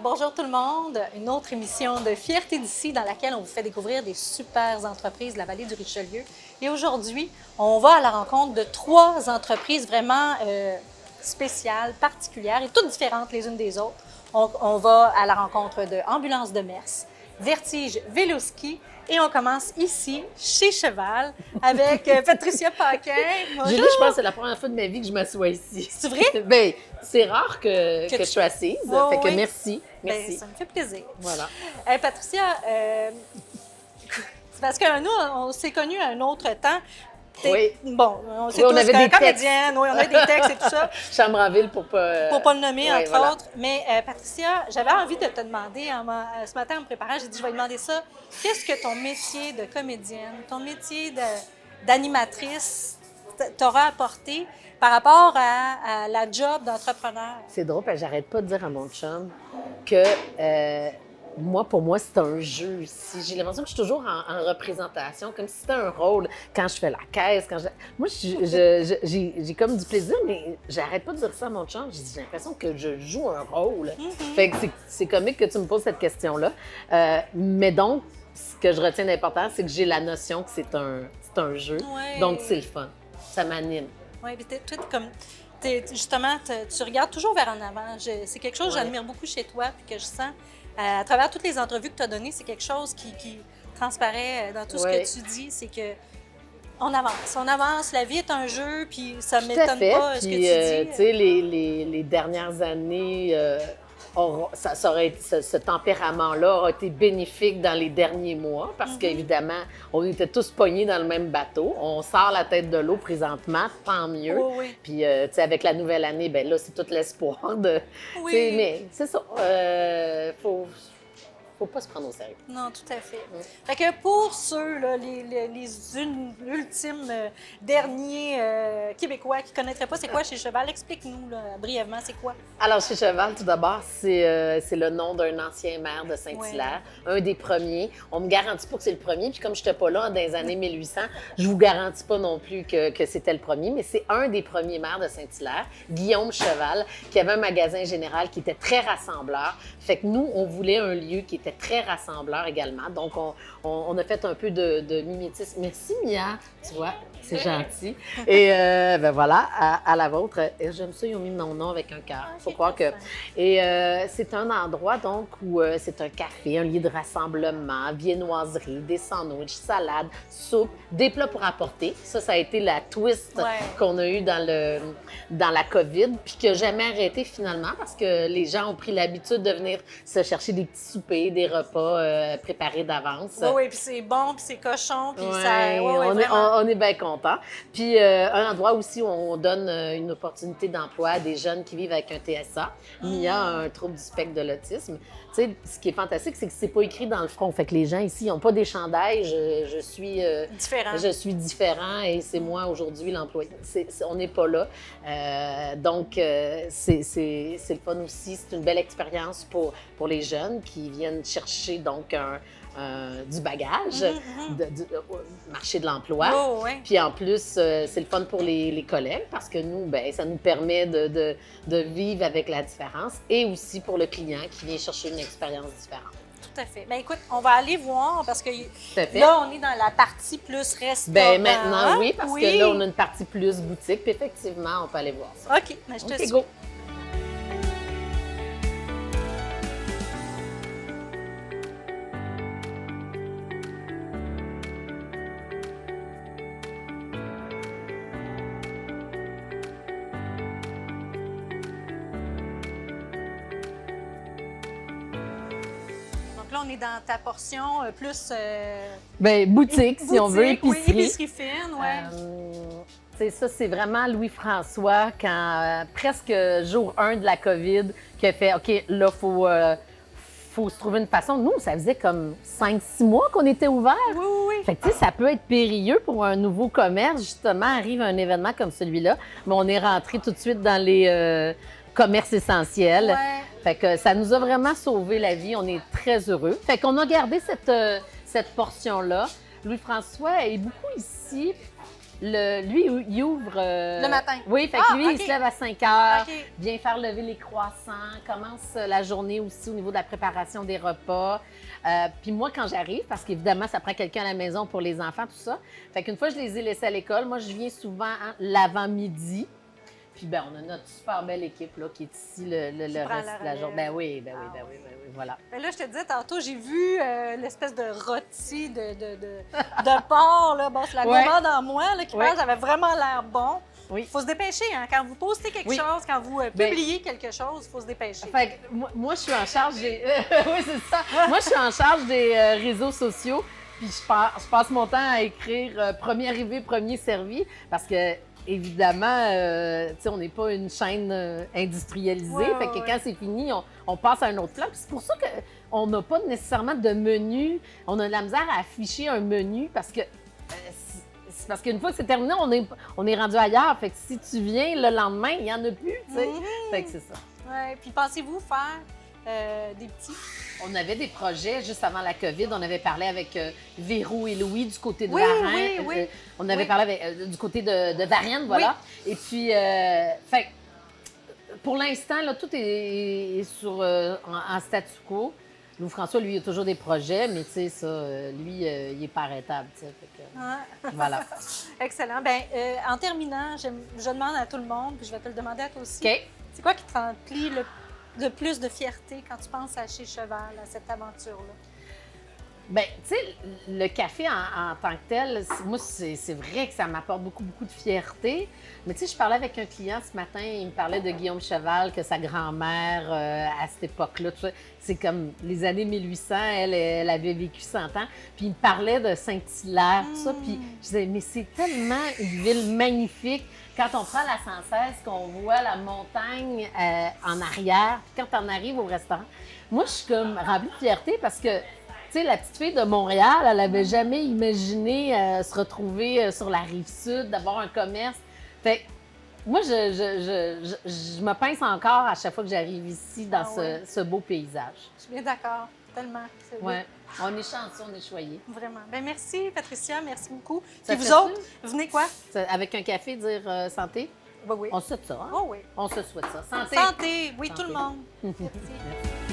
Bonjour tout le monde, une autre émission de Fierté d'ici dans laquelle on vous fait découvrir des super entreprises de la vallée du Richelieu. Et aujourd'hui, on va à la rencontre de 3 entreprises vraiment spéciales, particulières et toutes différentes les unes des autres. On va à la rencontre de Ambulance de Mers, Vertige Véloski et on commence ici, chez Cheval, avec Patricia Paquin. Bonjour. Julie, je pense que c'est la première fois de ma vie que je m'assois ici. C'est vrai? Bien, c'est rare que je sois assise. Oh, fait que oui. merci. Ben, ça me fait plaisir. Voilà. Patricia, c'est parce que nous, on s'est connus à un autre temps. Oui. Bon, on s'est Oui, on tous avait des comédiennes, oui, on a des textes et tout ça. Chambre en ville pour pas... Pour pas le nommer, ouais, entre voilà. autres. Mais Patricia, j'avais envie de te demander, ce matin en me préparant, j'ai dit, je vais demander ça. Qu'est-ce que ton métier de comédienne, ton métier d'animatrice t'aura apporté par rapport à la job d'entrepreneur? C'est drôle, parce que j'arrête pas de dire à mon chum que pour moi, c'est un jeu ici. J'ai l'impression que je suis toujours en représentation, comme si c'était un rôle. Quand je fais la caisse, moi, j'ai comme du plaisir, mais j'arrête pas de dire ça à mon chum. J'ai l'impression que je joue un rôle. Fait que c'est comique que tu me poses cette question-là. Mais donc, ce que je retiens d'important, c'est que j'ai la notion que c'est un jeu. Ouais. Donc, c'est le fun. Ça m'anime. Oui, puis justement, tu regardes toujours vers en avant. C'est quelque chose que j'admire beaucoup chez toi, puis que je sens, à travers toutes les entrevues que tu as données, c'est quelque chose qui transparaît dans tout ce que tu dis, c'est que on avance, la vie est un jeu, puis ça ne m'étonne pas ce que tu dis. Tu sais, les dernières années, ce tempérament-là aura été bénéfique dans les derniers mois parce qu'évidemment, on était tous pognés dans le même bateau. On sort la tête de l'eau présentement, tant mieux. Oh, oui. Puis, tu sais, avec la nouvelle année, ben là, c'est tout l'espoir de... Oui. Tu sais, mais c'est ça. Faut pas se prendre au sérieux. Non, tout à fait. Fait que pour ceux, là, les ultimes derniers Québécois qui ne connaîtraient pas c'est quoi chez Cheval, explique-nous là, brièvement, c'est quoi? Alors, chez Cheval, tout d'abord, c'est le nom d'un ancien maire de Saint-Hilaire, un des premiers. On me garantit pas que c'est le premier, puis comme je n'étais pas là dans les années 1800, je vous garantis pas non plus que c'était le premier, mais c'est un des premiers maires de Saint-Hilaire, Guillaume Cheval, qui avait un magasin général qui était très rassembleur. Fait que nous, on voulait un lieu qui était très rassembleur également. Donc, on a fait un peu de mimétisme. Merci, Mia. Tu vois, c'est gentil. Et ben voilà, à la vôtre. Et j'aime ça, ils ont mis mon nom avec un cœur. Il faut croire que... Et c'est un endroit, donc, où c'est un café, un lieu de rassemblement, viennoiserie, des sandwichs, salades, soupe, des plats pour apporter. Ça a été la twist qu'on a eue dans la COVID, puis qui n'a jamais arrêté finalement, parce que les gens ont pris l'habitude de venir se chercher des petits soupers, des repas préparés d'avance. Oui, puis c'est bon, puis c'est cochon, puis on est bien contents. Puis un endroit aussi où on donne une opportunité d'emploi à des jeunes qui vivent avec un TSA. Mia a un trouble du spectre de l'autisme. Tu sais, ce qui est fantastique, c'est que c'est pas écrit dans le front. Fait que les gens ici, ils n'ont pas des chandails. Je suis différent. Je suis différent et c'est moi aujourd'hui l'employé. On n'est pas là. Donc, c'est le fun aussi. C'est une belle expérience pour les jeunes qui viennent chercher donc du bagage, du marché de l'emploi. Puis en plus, c'est le fun pour les collègues parce que nous, ben, ça nous permet de vivre avec la différence et aussi pour le client qui vient chercher une expérience différente. Tout à fait. Bien, écoute, on va aller voir parce que là, on est dans la partie plus restaurant. Bien, maintenant, oui, parce que là, on a une partie plus boutique. Puis effectivement, on peut aller voir ça. OK, bien, je te suis. Go. Là, on est dans ta portion plus... Bien, boutique, si on veut, épicerie. Oui, épicerie fine, oui. Ça, c'est vraiment Louis-François, quand presque jour 1 de la COVID, qui a fait « OK, là, faut se trouver une façon. » Nous, ça faisait comme 5-6 mois qu'on était ouverts. Oui. Fait que, tu sais, ça peut être périlleux pour un nouveau commerce. Justement, arrive un événement comme celui-là, mais on est rentré tout de suite dans les commerces essentiels. Ouais. Fait que ça nous a vraiment sauvé la vie. On est très heureux. Fait qu'on a gardé cette portion-là. Louis-François est beaucoup ici lui, il ouvre... Le matin? Oui, fait que lui, il se lève à 5 heures, OK. vient faire lever les croissants, commence la journée aussi au niveau de la préparation des repas. Puis moi, quand j'arrive, parce qu'évidemment, ça prend quelqu'un à la maison pour les enfants, tout ça. Fait qu'une fois que je les ai laissés à l'école, moi, je viens souvent l'avant-midi. Puis ben, on a notre super belle équipe là, qui est ici le prend reste la de la journée. relève. Ben oui, Ah oui, voilà. Ben là, je te disais tantôt, j'ai vu l'espèce de rôti de porc, là. Bon, c'est la Ouais. gourmande en moi là, qui Ouais. parle, ça avait vraiment l'air bon. Oui. Il faut se dépêcher, hein. Quand vous postez quelque Oui. chose, quand vous Ben- publiez quelque chose, il faut se dépêcher. Fait que moi, je suis en charge des... oui, c'est ça. Moi, je suis en charge des réseaux sociaux. Puis je passe mon temps à écrire premier arrivé, premier servi. Parce que, évidemment, tu sais, on n'est pas une chaîne industrialisée. Ouais, fait que ouais, quand c'est fini, on passe à un autre plan. Puis c'est pour ça qu'on n'a pas nécessairement de menu. On a de la misère à afficher un menu parce que... c'est parce qu'une fois que c'est terminé, on est rendu ailleurs. Fait que si tu viens le lendemain, il n'y en a plus, tu sais. Fait que c'est ça. Ouais. Puis pensez-vous faire des petits? On avait des projets juste avant la COVID. On avait parlé avec Véro et Louis du côté de Oui, Varennes. oui, oui. On avait Oui. parlé du côté de Varennes, voilà. Et puis, fait, pour l'instant, là, tout est sur, en statu quo. Louis-François, lui, il a toujours des projets, mais tu sais, ça, lui, il n'est pas arrêtable, tu sais. Fait que, Ouais. voilà. Excellent. Ben, en terminant, je demande à tout le monde, puis je vais te le demander à toi aussi. OK. C'est quoi qui te remplit le plus de fierté quand tu penses à Chez Cheval, à cette aventure-là? Bien, tu sais, le café en tant que tel, moi, c'est vrai que ça m'apporte beaucoup, beaucoup de fierté. Mais tu sais, je parlais avec un client ce matin, il me parlait de Guillaume Cheval, que sa grand-mère, à cette époque-là, tu sais, c'est comme les années 1800, elle avait vécu 100 ans. Puis il me parlait de Saint-Hilaire, tout ça. Puis je disais, mais c'est tellement une ville magnifique. Quand on prend la 116, qu'on voit la montagne en arrière, puis quand on arrive au restaurant, moi, je suis comme remplie de fierté parce que tu sais, la petite fille de Montréal, elle n'avait jamais imaginé se retrouver sur la rive sud, d'avoir un commerce. Fait que moi, je me pince encore à chaque fois que j'arrive ici dans ce beau paysage. Je suis bien d'accord, tellement. Oui, on est chanceux, on est choyés. Vraiment. Ben merci, Patricia, merci beaucoup. Ça Et vous fait autres, venez quoi? Avec un café, dire santé, Ben oui. on souhaite ça. Hein? Oh oui. On se souhaite ça. Santé. Santé, oui, Santé. tout le monde. Merci. Merci.